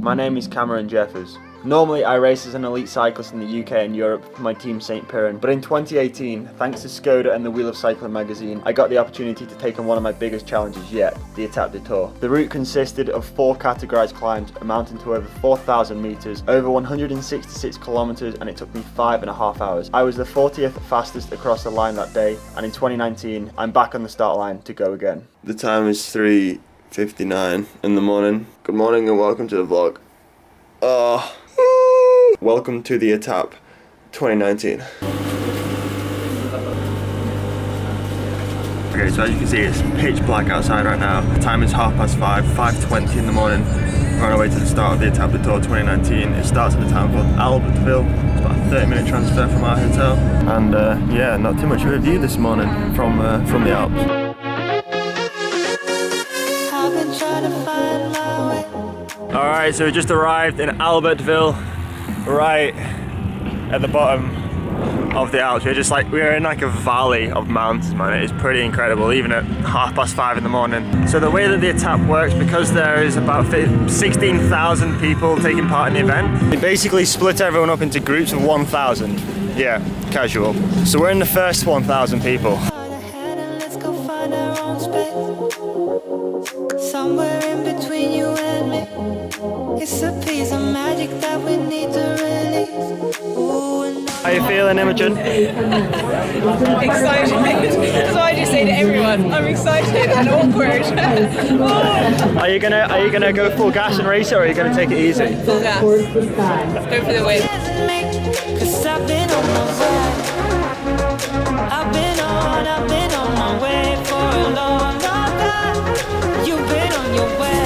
My name is Cameron Jeffers. Normally I race as an elite cyclist in the UK and Europe for my team St Piran, but in 2018, thanks to SKODA and the WLC Magazine, I got the opportunity to take on one of my biggest challenges yet, the Etape du Tour. The route consisted of 4 categorised climbs amounting to over 4,000 metres, over 166 kilometres, and it took me 5.5 hours. I was the 40th fastest across the line that day, and in 2019, I'm back on the start line to go again. The time is 3:59 in the morning. Good morning and welcome to the vlog. Welcome to the Etape 2019. Okay, so as you can see, it's pitch black outside right now. The time is 5:20 in the morning. We're on our way to the start of the Etape du Tour 2019. It starts at a town called Albertville. It's about a 30-minute transfer from our hotel. And yeah, not too much of a view this morning from the Alps. Alright, so we just arrived in Albertville, right at the bottom of the Alps. We're in like a valley of mountains, man. It is pretty incredible, even at 5:30 in the morning. So the way that the Etape works, because there is about 16,000 people taking part in the event, they basically split everyone up into groups of 1,000. Yeah, casual. So we're in the first 1,000 people. Somewhere in between you and me, it's a piece of magic that we need to release. How are you feeling, Imogen? Excited. That's what I just say to everyone. I'm excited and awkward. Are you gonna go full gas and race it, or are you gonna take it easy? Full gas. Let's go for the win. Cause I've been on my way. I've been on my way for a long time. You've been on your way.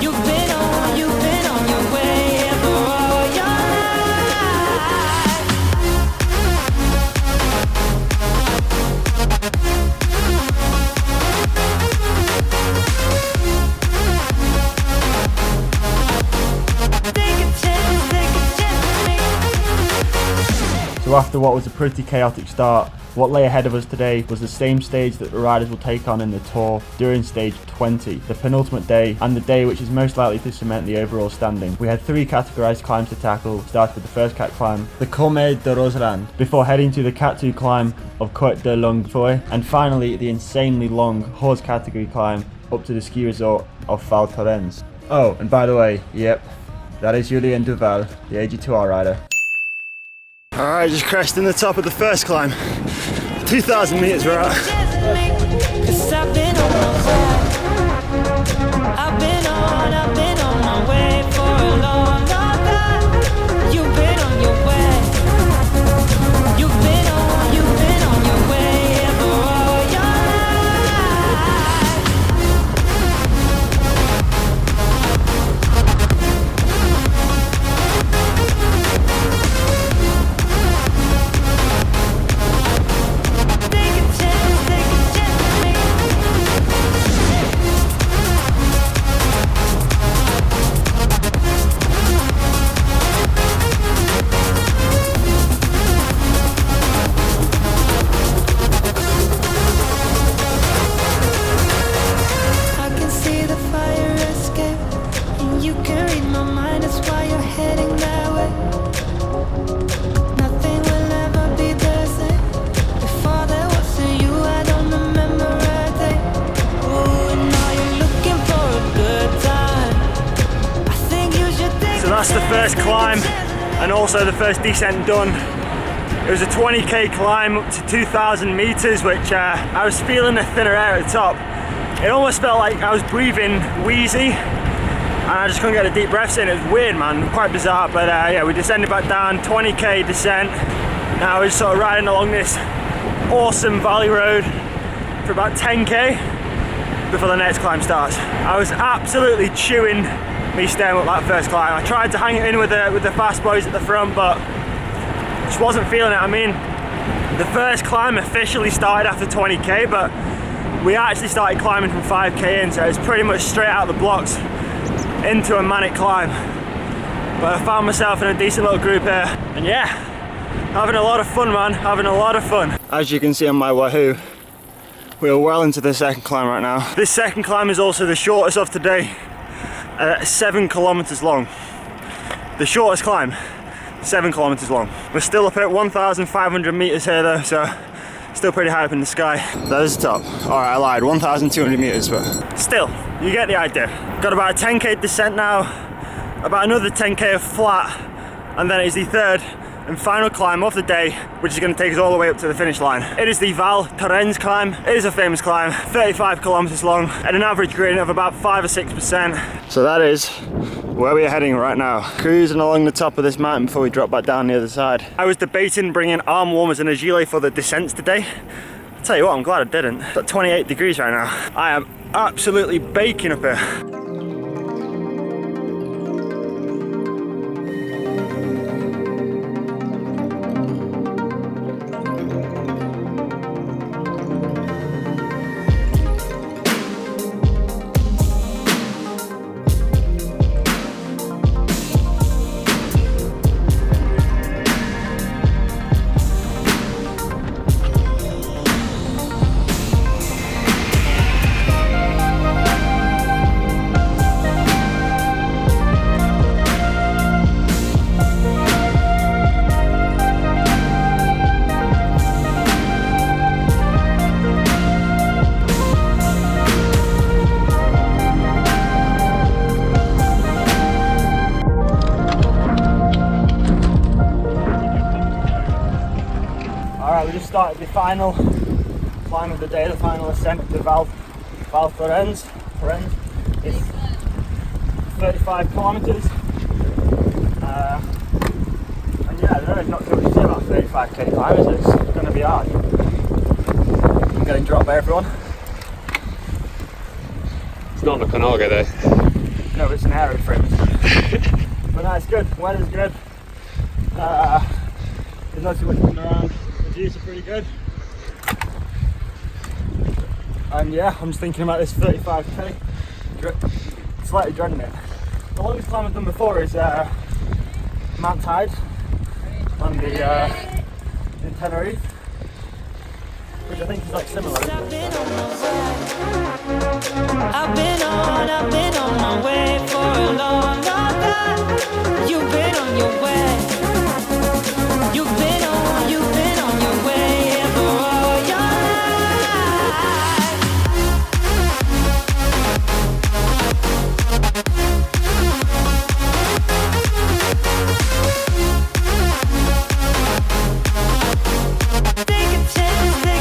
You've been on your way for all your So after what was a pretty chaotic start, what lay ahead of us today was the same stage that the riders will take on in the Tour during stage 20, the penultimate day, and the day which is most likely to cement the overall standing. We had 3 categorised climbs to tackle, starting with the first cat climb, the Col de Roserand, before heading to the Cat 2 climb of Côte de Longuefoy, and finally the insanely long horse category climb up to the ski resort of Val Thorens. Oh, and by the way, yep, that is Julien Duval, the AG2R rider. Alright, just cresting the top of the first climb. 2,000 metres we're at. Cause I've been on my way. I've been on my way for a long time. You've been on your way. You've been on your way for all your That's the first climb and also the first descent done. It was a 20k climb up to 2,000 metres, which I was feeling the thinner air at the top. It almost felt like I was breathing wheezy and I just couldn't get the deep breaths in. It was weird, man, quite bizarre, but yeah, we descended back down, 20k descent. Now we're sort of riding along this awesome valley road for about 10k before the next climb starts. I was absolutely chewing me staying with that first climb. I tried to hang it in with the fast boys at the front, but just wasn't feeling it. I mean, the first climb officially started after 20k, but we actually started climbing from 5k in, so it's pretty much straight out of the blocks into a manic climb. But I found myself in a decent little group here, and yeah, having a lot of fun, man, having a lot of fun. As you can see on my Wahoo, we're well into the second climb right now. This second climb is also the shortest of today. 7 kilometers long. The shortest climb, 7 kilometers long. We're still up at 1,500 meters here though, so still pretty high up in the sky. That is the top. Alright, I lied, 1,200 meters, but still, you get the idea. Got about a 10k descent now, about another 10k of flat, and then it's the third and final climb of the day, which is going to take us all the way up to the finish line. It is the Val Thorens Climb. It is a famous climb, 35 kilometers long, at an average gradient of about 5 or 6%. So that is where we are heading right now. Cruising along the top of this mountain before we drop back down the other side. I was debating bringing arm warmers and a gilet for the descents today. I'll tell you what, I'm glad I didn't. It's at 28 degrees right now. I am absolutely baking up here. We just started the final climb of the day, the final ascent to Val Thorens. It's 35 kilometers. And yeah, there's not too much to say about 35k climb, is it? It's going to be hard. I'm getting dropped by everyone. It's not on the Conaga though. No, it's an aero frame. But no, it's good. Weather's good. There's not too much wind around. The views are pretty good. And yeah, I'm just thinking about this 35k. Slightly dreading it. The longest climb I've done before is Mount Tide on the in Tenerife, which I think is like similar. I've been on my way for a long time. You've been on your way. You've been on your way for all your life. Take a chance with me.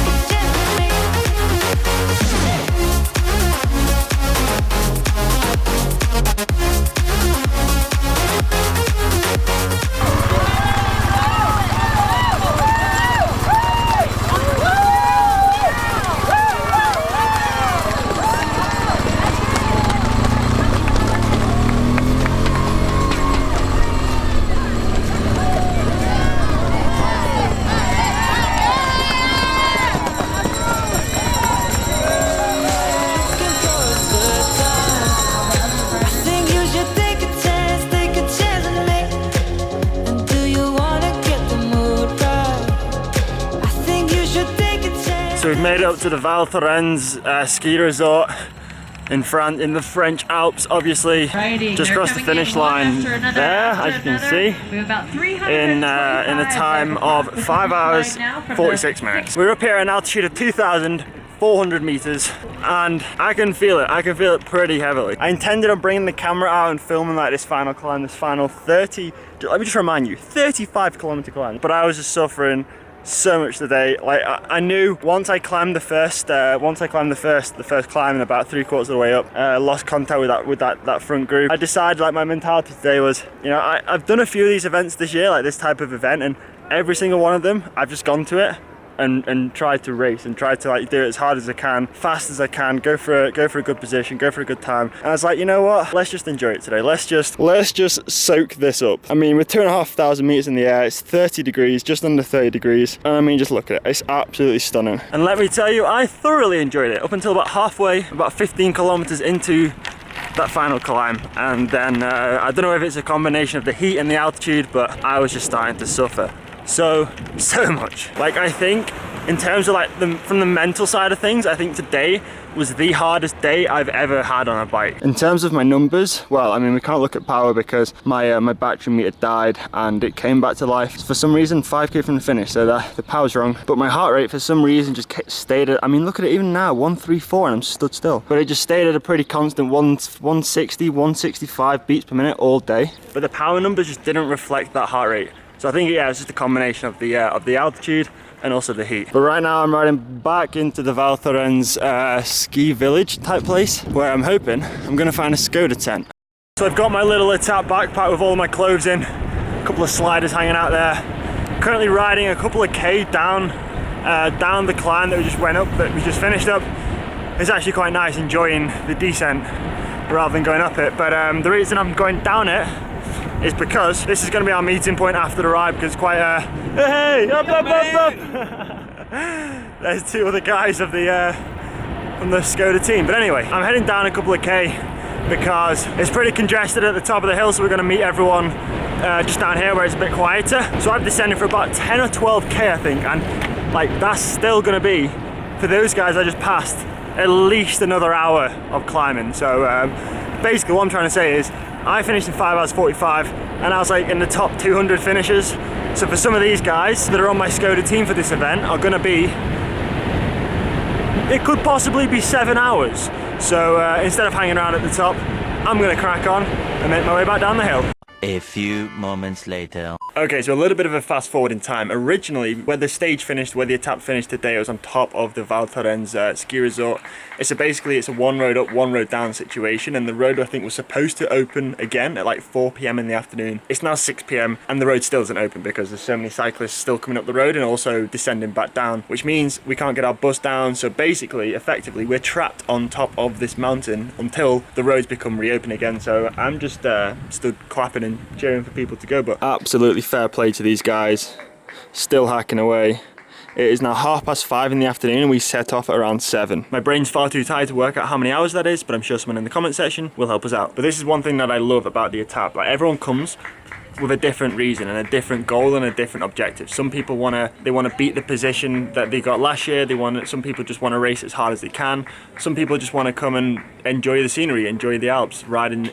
So we've made it up to the Val Thorens ski resort in France, in the French Alps, obviously. Just crossed the finish line there, as you can see, in the time of 5 hours 46 minutes. We're up here at an altitude of 2,400 meters, and I can feel it pretty heavily. I intended on bringing the camera out and filming like this final climb, this final 30, let me just remind you, 35 kilometer climb, but I was just suffering so much today. Like I knew once I climbed the first climb and about 3/4 of the way up, lost contact with that front group. I decided, like, my mentality today was, you know, I've done a few of these events this year, like this type of event, and every single one of them I've just gone to it and tried to race and tried to, like, do it as hard as I can, fast as I can, go for a good position, go for a good time. And I was like, you know what, let's just enjoy it today. Let's just soak this up. I mean, with 2,500 meters in the air, it's 30 degrees, just under 30 degrees, and I mean, just look at it, it's absolutely stunning. And let me tell you, I thoroughly enjoyed it up until about halfway, about 15 kilometers into that final climb, and then I don't know if it's a combination of the heat and the altitude, but I was just starting to suffer so much. Like, I think in terms of like from the mental side of things, I think today was the hardest day I've ever had on a bike. In terms of my numbers, well, I mean, we can't look at power because my my battery meter died and it came back to life. For some reason, 5k from the finish, so the power's wrong. But my heart rate, for some reason, just stayed at, I mean, look at it even now, 134, and I'm stood still. But it just stayed at a pretty constant 160, 165 beats per minute all day. But the power numbers just didn't reflect that heart rate. So I think, yeah, it's just a combination of the altitude and also the heat. But right now I'm riding back into the Val Thorens ski village type place, where I'm hoping I'm gonna find a SKODA tent. So I've got my little etape backpack with all my clothes in, a couple of sliders hanging out there. Currently riding a couple of K down the climb that we just finished up. It's actually quite nice enjoying the descent rather than going up it. But the reason I'm going down it is because this is going to be our meeting point after the ride, because it's quite a hey, up. There's two other guys of the from the SKODA team. But anyway, I'm heading down a couple of K because it's pretty congested at the top of the hill, so we're going to meet everyone just down here where it's a bit quieter. So I've descended for about 10 or 12k I think, and like that's still going to be, for those guys I just passed, at least another hour of climbing. So basically what I'm trying to say is I finished in 5 hours 45 and I was like in the top 200 finishers. So for some of these guys that are on my SKODA team for this event are going to be, it could possibly be 7 hours. So instead of hanging around at the top, I'm going to crack on and make my way back down the hill. A few moments later. Okay, so a little bit of a fast forward in time. Originally, where the stage finished, where the etape finished today, it was on top of the Val Thorens ski resort. Basically it's a one road up, one road down situation, and the road I think was supposed to open again at like 4 p.m. in the afternoon. It's now 6 p.m. and the road still isn't open because there's so many cyclists still coming up the road and also descending back down, which means we can't get our bus down. So basically, effectively, we're trapped on top of this mountain until the roads become reopened again. So I'm just stood clapping and cheering for people to go, but absolutely fair play to these guys, still hacking away. It is now 5:30 in the afternoon and we set off at around 7. My brain's far too tired to work out how many hours that is, but I'm sure someone in the comment section will help us out. But this is one thing that I love about the etape, like everyone comes with a different reason and a different goal and a different objective. Some people want to beat the position that they got last year. Some people just want to race as hard as they can. Some people just want to come and enjoy the scenery, enjoy the Alps, riding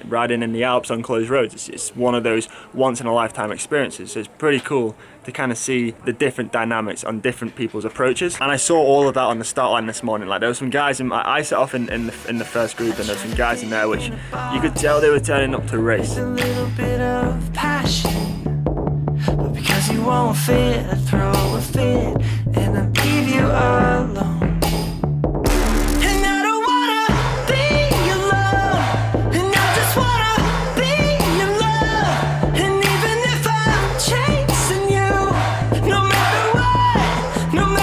in the Alps on closed roads. It's one of those once in a lifetime experiences. So it's pretty cool to kind of see the different dynamics on different people's approaches. And I saw all of that on the start line this morning. Like there were some guys I set off in the first group, and there were some guys in there which you could tell they were turning up to race. A little bit of passion, but because you won't fit, I throw a fit and I leave you alone. And I don't wanna be alone, and I just wanna be in love. And even if I'm chasing you, no matter what, no matter